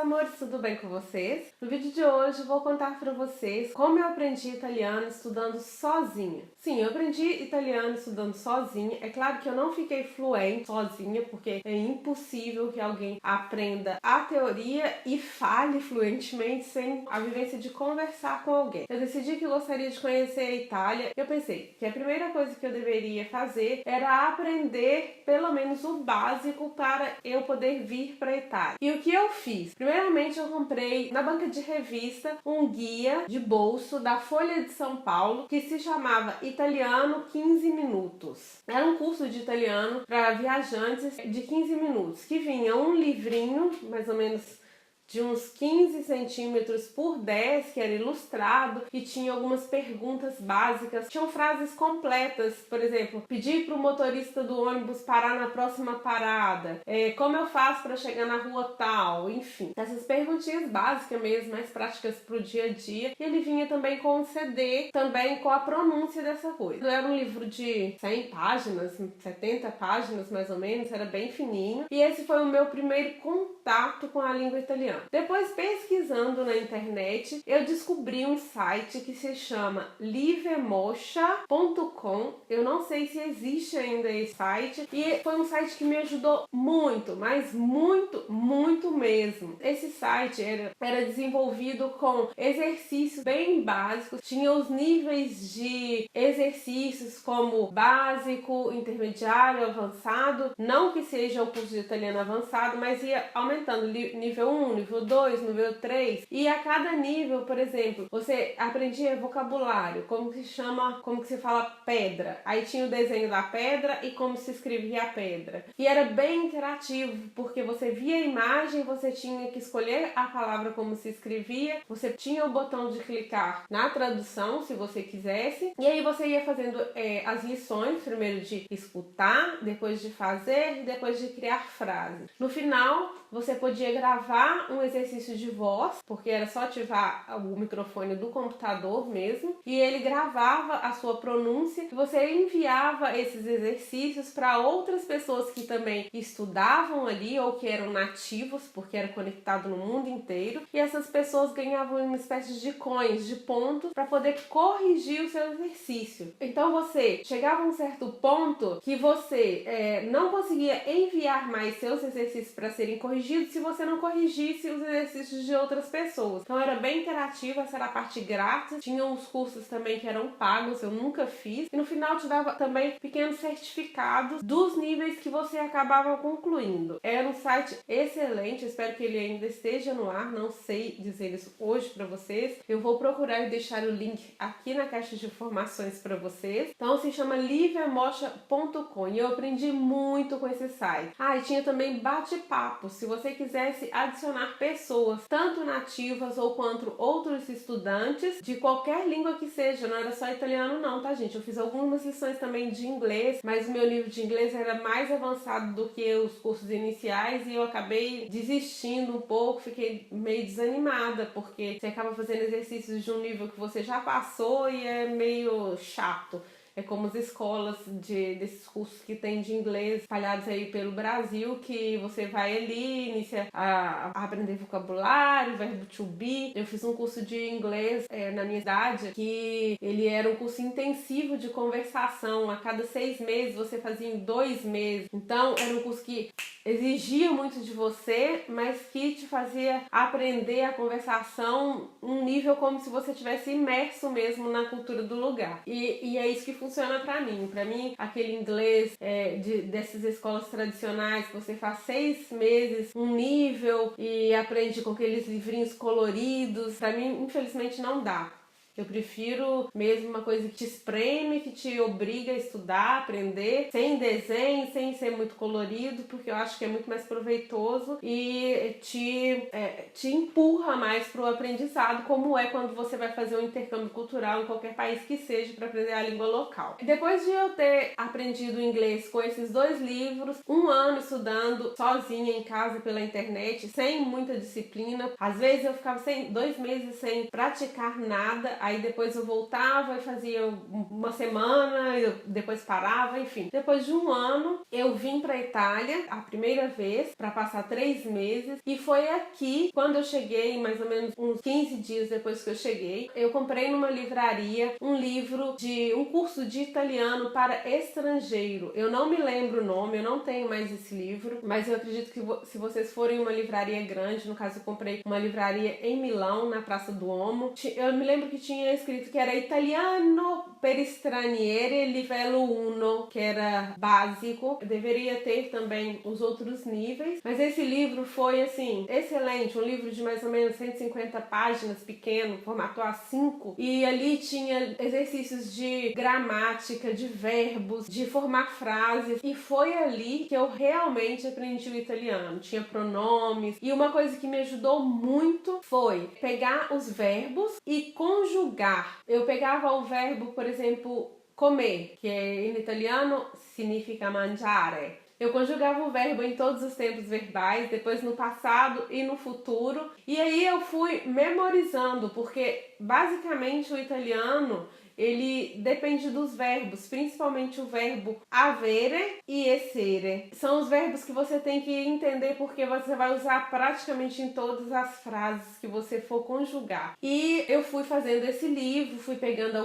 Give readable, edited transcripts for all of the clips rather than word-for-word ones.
amores, tudo bem com vocês? No vídeo de hoje eu vou contar para vocês como eu aprendi italiano estudando sozinha. Sim, eu aprendi italiano estudando sozinha. É claro que eu não fiquei fluente sozinha, porque é impossível que alguém aprenda a teoria e fale fluentemente sem a vivência de conversar com alguém. Eu decidi que gostaria de conhecer a Itália e eu pensei que a primeira coisa que eu deveria fazer era aprender pelo menos o básico para eu poder vir para a Itália. E o que eu fiz? Primeiramente eu comprei na banca de revista um guia de bolso da Folha de São Paulo que se chamava Italiano 15 Minutos. Era um curso de italiano para viajantes de 15 minutos, que vinha um livrinho, mais ou menos de uns 15 centímetros por 10, que era ilustrado e tinha algumas perguntas básicas. Tinham frases completas, por exemplo, pedir para o motorista do ônibus parar na próxima parada, como eu faço para chegar na rua tal, enfim. Essas perguntinhas básicas mesmo, mais práticas para o dia a dia. E ele vinha também com um CD, também com a pronúncia dessa coisa. Era um livro de 100 páginas, 70 páginas mais ou menos, era bem fininho. E esse foi o meu primeiro contato com a língua italiana. Depois, pesquisando na internet, eu descobri um site que se chama livemosha.com. Eu não sei se existe ainda esse site. E foi um site que me ajudou muito, mas muito mesmo. Esse site era desenvolvido com exercícios bem básicos. Tinha os níveis de exercícios como básico, intermediário, avançado. Não que seja o curso de italiano avançado, mas ia aumentando nível 1, nível 2, nível 3, e a cada nível, por exemplo, você aprendia vocabulário, como que se fala pedra, aí tinha o desenho da pedra e como se escrevia a pedra, e era bem interativo, porque você via a imagem, você tinha que escolher a palavra como se escrevia, você tinha o botão de clicar na tradução, se você quisesse, e aí você ia fazendo as lições, primeiro de escutar, depois de fazer, e depois de criar frases. No final, você podia gravar um exercício de voz, porque era só ativar o microfone do computador mesmo, e ele gravava a sua pronúncia, e você enviava esses exercícios para outras pessoas que também estudavam ali, ou que eram nativos, porque era conectado no mundo inteiro, e essas pessoas ganhavam uma espécie de coins, de pontos, para poder corrigir o seu exercício. Então você chegava a um certo ponto que você não conseguia enviar mais seus exercícios para serem corrigidos se você não corrigisse os exercícios de outras pessoas. Então era bem interativo, essa era a parte grátis. Tinha uns cursos também que eram pagos, eu nunca fiz. E no final te dava também pequenos certificados dos níveis que você acabava concluindo. Era um site excelente, espero que ele ainda esteja no ar, não sei dizer isso hoje para vocês. Eu vou procurar e deixar o link aqui na caixa de informações para vocês. Então se chama livemosha.com e eu aprendi muito com esse site. E tinha também bate-papo, se você quisesse adicionar pessoas, tanto nativas ou quanto outros estudantes de qualquer língua que seja, não era só italiano não, tá gente? Eu fiz algumas lições também de inglês, mas o meu nível de inglês era mais avançado do que os cursos iniciais e eu acabei desistindo um pouco, fiquei meio desanimada, porque você acaba fazendo exercícios de um nível que você já passou e é meio chato. É como as escolas desses cursos que tem de inglês espalhados aí pelo Brasil, que você vai ali, inicia a aprender vocabulário, verbo to be. Eu fiz um curso de inglês na minha cidade, que ele era um curso intensivo de conversação. A cada 6 meses você fazia em 2 meses. Então era um curso que exigia muito de você, mas que te fazia aprender a conversação um nível como se você tivesse imerso mesmo na cultura do lugar. E é isso que funciona pra mim. Pra mim, aquele inglês dessas escolas tradicionais, que você faz 6 meses, um nível e aprende com aqueles livrinhos coloridos, pra mim, infelizmente, não dá. Eu prefiro mesmo uma coisa que te espreme, que te obriga a estudar, aprender, sem desenho, sem ser muito colorido, porque eu acho que é muito mais proveitoso e te empurra mais para o aprendizado, como é quando você vai fazer um intercâmbio cultural em qualquer país que seja para aprender a língua local. Depois de eu ter aprendido inglês com esses 2 livros, 1 ano estudando sozinha em casa pela internet, sem muita disciplina, às vezes eu ficava 2 meses sem praticar nada, aí depois eu voltava e fazia uma semana, eu depois parava, enfim. Depois de um ano, eu vim para a Itália a primeira vez para passar 3 meses, e foi aqui, quando eu cheguei, mais ou menos uns 15 dias depois que eu cheguei, eu comprei numa livraria um livro de um curso de italiano para estrangeiro. Eu não me lembro o nome, eu não tenho mais esse livro, mas eu acredito que se vocês forem em uma livraria grande, no caso eu comprei uma livraria em Milão, na Praça do Duomo, eu me lembro que tinha escrito que era Italiano per stranieri livello 1, que era básico. Eu deveria ter também os outros níveis, mas esse livro foi assim, excelente, um livro de mais ou menos 150 páginas, pequeno, formato A5, e ali tinha exercícios de gramática, de verbos, de formar frases, e foi ali que eu realmente aprendi o italiano. Tinha pronomes, e uma coisa que me ajudou muito foi pegar os verbos e conjugar. Eu pegava o verbo, por exemplo, comer, que em italiano significa mangiare. Eu conjugava o verbo em todos os tempos verbais, depois no passado e no futuro. E aí eu fui memorizando, porque basicamente o italiano, ele depende dos verbos, principalmente o verbo avere e essere. São os verbos que você tem que entender, porque você vai usar praticamente em todas as frases que você for conjugar. E eu fui fazendo esse livro, fui pegando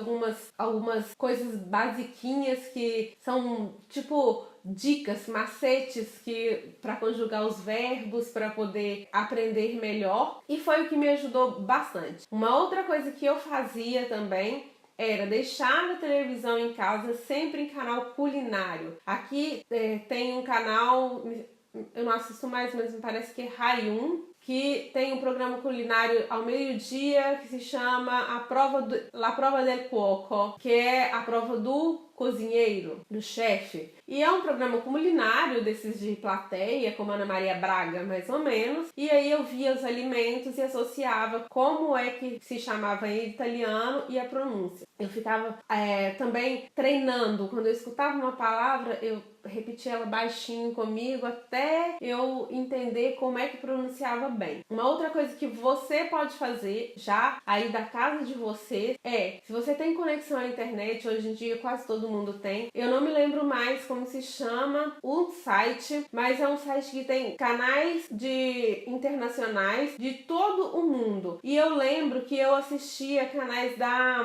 algumas coisas basiquinhas que são tipo dicas, macetes que para conjugar os verbos, para poder aprender melhor, e foi o que me ajudou bastante. Uma outra coisa que eu fazia também era deixar a televisão em casa sempre em canal culinário. Aqui tem um canal, eu não assisto mais, mas me parece que é Rai 1, que tem um programa culinário ao meio-dia que se chama La Prova del Cuoco, que é a prova do cozinheiro, do chefe. E é um programa culinário desses de plateia, como Ana Maria Braga, mais ou menos. E aí eu via os alimentos e associava como é que se chamava em italiano e a pronúncia. Eu ficava também treinando. Quando eu escutava uma palavra, eu repetia ela baixinho comigo até eu entender como é que pronunciava bem. Uma outra coisa que você pode fazer já aí da casa de você se você tem conexão à internet, hoje em dia quase todo mundo tem, eu não me lembro mais como se chama o site, mas é um site que tem canais internacionais de todo o mundo. E eu lembro que eu assistia canais da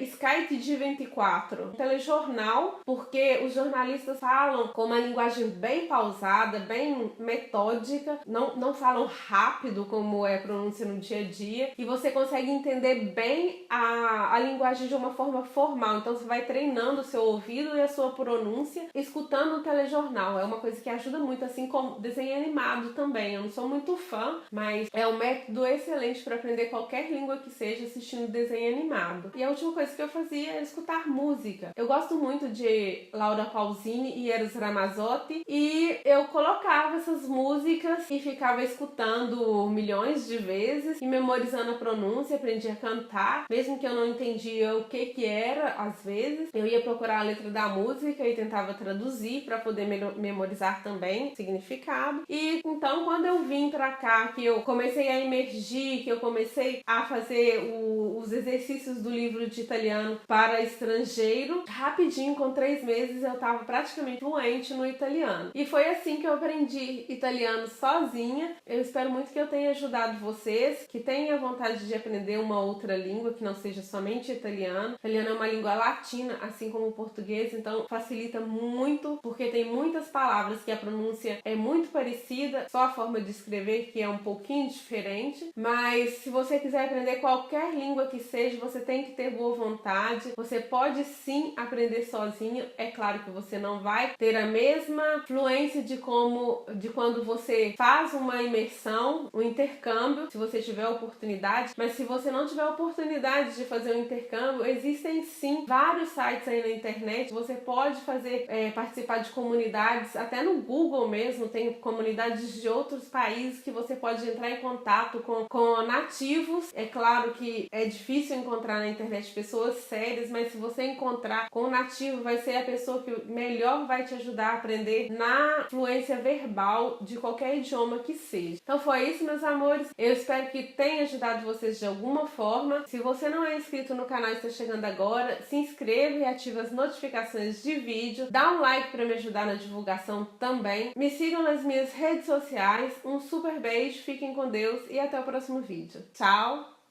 Sky de 24, um telejornal, porque os jornalistas falam com uma linguagem bem pausada, bem metódica, não falam rápido como é a pronúncia no dia a dia, e você consegue entender bem a linguagem de uma forma formal. Então você vai treinando o seu ouvido e a sua pronúncia escutando o telejornal. É uma coisa que ajuda muito, assim como desenho animado também. Eu não sou muito fã, mas é um método excelente para aprender qualquer língua que seja assistindo desenho animado. E a última coisa que eu fazia era escutar música. Eu gosto muito de Laura Pausini e Eros Ramazzotti, e eu colocava essas músicas e ficava escutando milhões de vezes e memorizando a pronúncia, aprendia a cantar, mesmo que eu não entendia o que era, às vezes eu ia procurar a letra da música e tentava traduzir para poder memorizar também o significado. E então quando eu vim pra cá, que eu comecei a emergir, que eu comecei a fazer os exercícios do livro de italiano para estrangeiro, rapidinho, com 3 meses eu tava praticamente fluente no italiano. E foi assim que eu aprendi italiano sozinha. Eu espero muito que eu tenha ajudado vocês, que tenham vontade de aprender uma outra língua que não seja somente italiano. Italiano é uma língua latina, assim como o português, então facilita muito, porque tem muitas palavras que a pronúncia é muito parecida, só a forma de escrever que é um pouquinho diferente. Mas se você quiser aprender qualquer língua que seja, você tem que ter boa vontade. Você pode sim aprender sozinho. É claro que você não vai ter a mesma fluência de quando você faz uma imersão, um intercâmbio, se você tiver oportunidade. Mas se você não tiver oportunidade de fazer um intercâmbio, existem sim vários sites aí na internet. Você pode fazer, participar de comunidades, até no Google mesmo, tem comunidades de outros países que você pode entrar em contato com nativos. É claro que é difícil encontrar na internet pessoas sérias, mas se você encontrar com um nativo, vai ser a pessoa que melhor vai te ajudar a aprender na fluência verbal de qualquer idioma que seja. Então foi isso, meus amores. Eu espero que tenha ajudado vocês de alguma forma. Se você não é inscrito no canal e está chegando agora, se inscreva e ative as notificações de vídeo. Dá um like para me ajudar na divulgação também. Me sigam nas minhas redes sociais. Um super beijo, fiquem com Deus e até o próximo vídeo. Tchau!